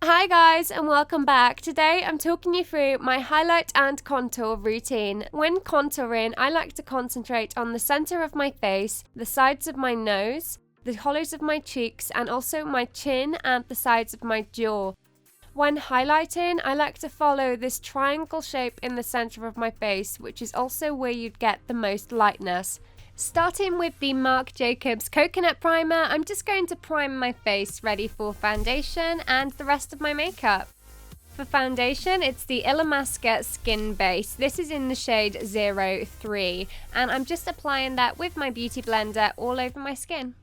Hi guys and welcome back. Today I'm talking you through my highlight and contour routine. When contouring, I like to concentrate on the center of my face, the sides of my nose, the hollows of my cheeks, and also my chin and the sides of my jaw. When highlighting, I like to follow this triangle shape in the center of my face, which is also where you'd get the most lightness. Starting with the Marc Jacobs Coconut Primer, I'm just going to prime my face ready for foundation and the rest of my makeup. For foundation, it's the Illamasqua Skin Base. This is in the shade 03, and I'm just applying that with my beauty blender all over my skin.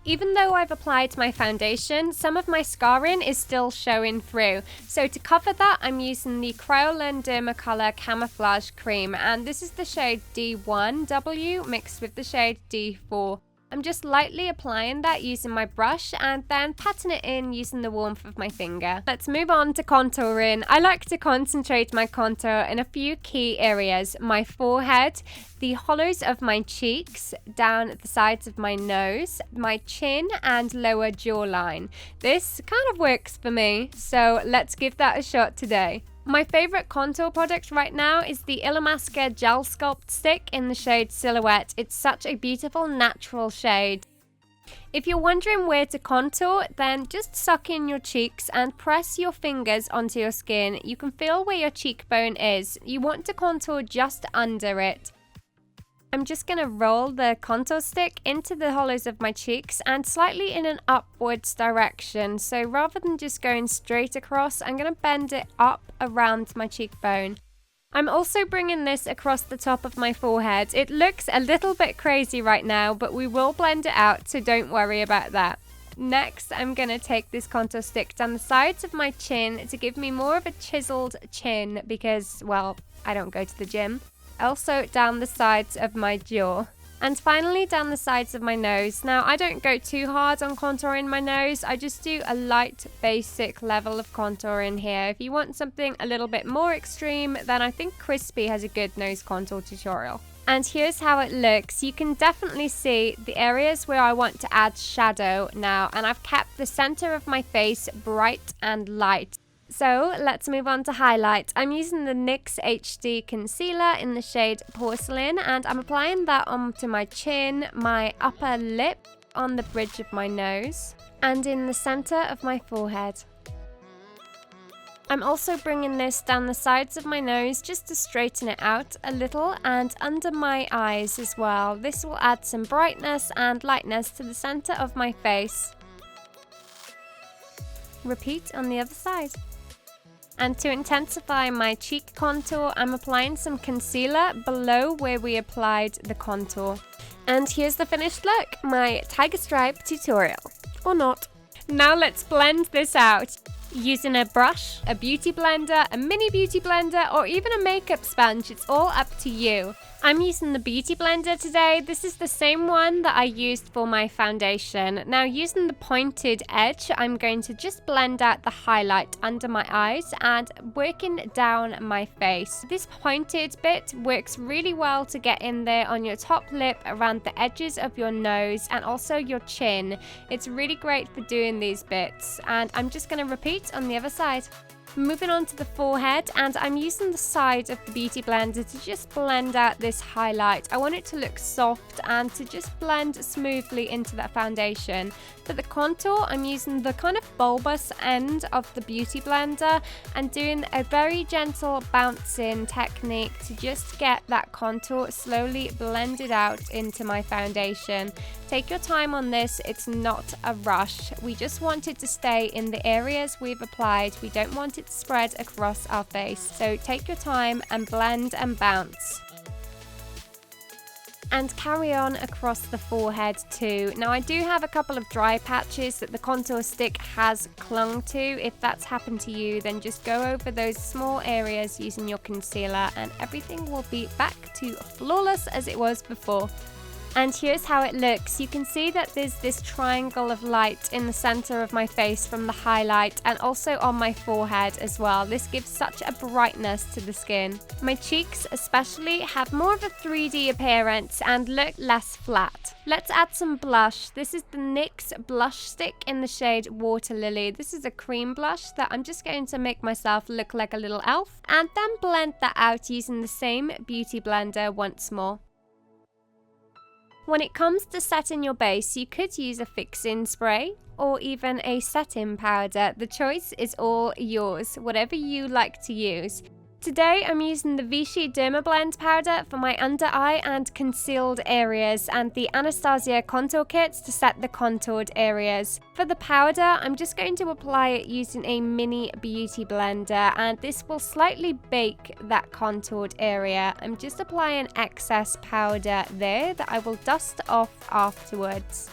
Even though I've applied my foundation, some of my scarring is still showing through. So to cover that, I'm using the Kryolan Dermacolour Camouflage Cream, and this is the shade D1W mixed with the shade D4. I'm just lightly applying that using my brush and then patting it in using the warmth of my finger. Let's move on to contouring. I like to concentrate my contour in a few key areas: my forehead, the hollows of my cheeks, down the sides of my nose, my chin and lower jawline. This kind of works for me, so let's give that a shot today. My favorite contour product right now is the Illamasqua Gel Sculpt Stick in the shade Silhouette. It's such a beautiful natural shade. If you're wondering where to contour, then just suck in your cheeks and press your fingers onto your skin. You can feel where your cheekbone is. You want to contour just under it. I'm just going to roll the contour stick into the hollows of my cheeks and slightly in an upwards direction. So rather than just going straight across, I'm going to bend it up around my cheekbone. I'm also bringing this across the top of my forehead. It looks a little bit crazy right now, but we will blend it out, so don't worry about that. Next, I'm going to take this contour stick down the sides of my chin to give me more of a chiseled chin because, well, I don't go to the gym. Also down the sides of my jaw. And finally down the sides of my nose. Now, I don't go too hard on contouring my nose. I just do a light basic level of contouring here. If you want something a little bit more extreme, then I think Crispy has a good nose contour tutorial. And here's how it looks. You can definitely see the areas where I want to add shadow now, and I've kept the center of my face bright and light. So let's move on to highlight. I'm using the NYX HD Concealer in the shade Porcelain, and I'm applying that onto my chin, my upper lip, on the bridge of my nose, and in the center of my forehead. I'm also bringing this down the sides of my nose just to straighten it out a little, and under my eyes as well. This will add some brightness and lightness to the center of my face. Repeat on the other side. And to intensify my cheek contour, I'm applying some concealer below where we applied the contour. And here's the finished look, my tiger stripe tutorial. Or not. Now let's blend this out. Using a brush, a beauty blender, a mini beauty blender, or even a makeup sponge, it's all up to you. I'm using the beauty blender today. This is the same one that I used for my foundation. Now, using the pointed edge, I'm going to just blend out the highlight under my eyes and working down my face. This pointed bit works really well to get in there on your top lip, around the edges of your nose, and also your chin. It's really great for doing these bits. And I'm just going to repeat on the other side. Moving on to the forehead, and I'm using the side of the beauty blender to just blend out this highlight. I want it to look soft and to just blend smoothly into that foundation. For the contour, I'm using the kind of bulbous end of the beauty blender and doing a very gentle bouncing technique to just get that contour slowly blended out into my foundation. Take your time on this, it's not a rush. We just want it to stay in the areas we've applied. We don't want it to spread across our face. So take your time and blend and bounce. And carry on across the forehead too. Now, I do have a couple of dry patches that the contour stick has clung to. If that's happened to you, then just go over those small areas using your concealer and everything will be back to flawless as it was before. And here's how it looks. You can see that there's this triangle of light in the center of my face from the highlight and also on my forehead as well. This gives such a brightness to the skin. My cheeks especially have more of a 3D appearance and look less flat. Let's add some blush. This is the NYX blush stick in the shade Water Lily. This is a cream blush that I'm just going to make myself look like a little elf and then blend that out using the same beauty blender once more. When it comes to setting your base, you could use a fixing spray or even a setting powder. The choice is all yours, whatever you like to use. Today I'm using the Vichy Dermablend powder for my under eye and concealed areas and the Anastasia contour kits to set the contoured areas. For the powder, I'm just going to apply it using a mini beauty blender and this will slightly bake that contoured area. I'm just applying excess powder there that I will dust off afterwards.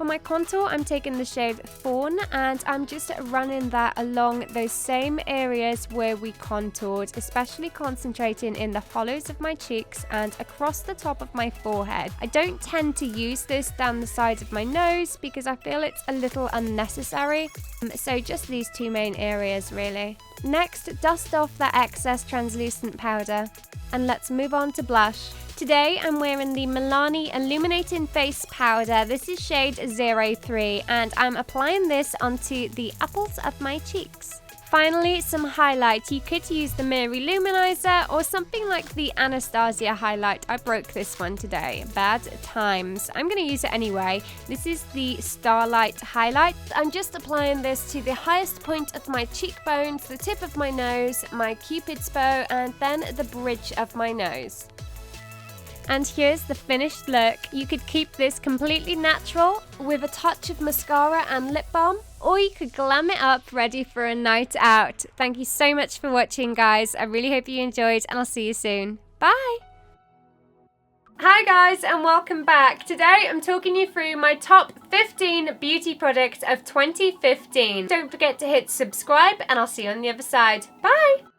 For my contour, I'm taking the shade Fawn and I'm just running that along those same areas where we contoured, especially concentrating in the hollows of my cheeks and across the top of my forehead. I don't tend to use this down the sides of my nose because I feel it's a little unnecessary, so just these two main areas really. Next, dust off that excess translucent powder and let's move on to blush. Today I'm wearing the Milani Illuminating Face powder. This is shade 03 and I'm applying this onto the apples of my cheeks. Finally, some highlight. You could use the Mirror Luminizer or something like the Anastasia highlight. I broke this one today. Bad times. I'm going to use it anyway. This is the Starlight highlight. I'm just applying this to the highest point of my cheekbones, the tip of my nose, my cupid's bow, and then the bridge of my nose. And here's the finished look. You could keep this completely natural with a touch of mascara and lip balm, or you could glam it up ready for a night out. Thank you so much for watching, guys. I really hope you enjoyed and I'll see you soon. Bye! Hi guys and welcome back. Today I'm talking you through my top 15 beauty products of 2015. Don't forget to hit subscribe and I'll see you on the other side. Bye!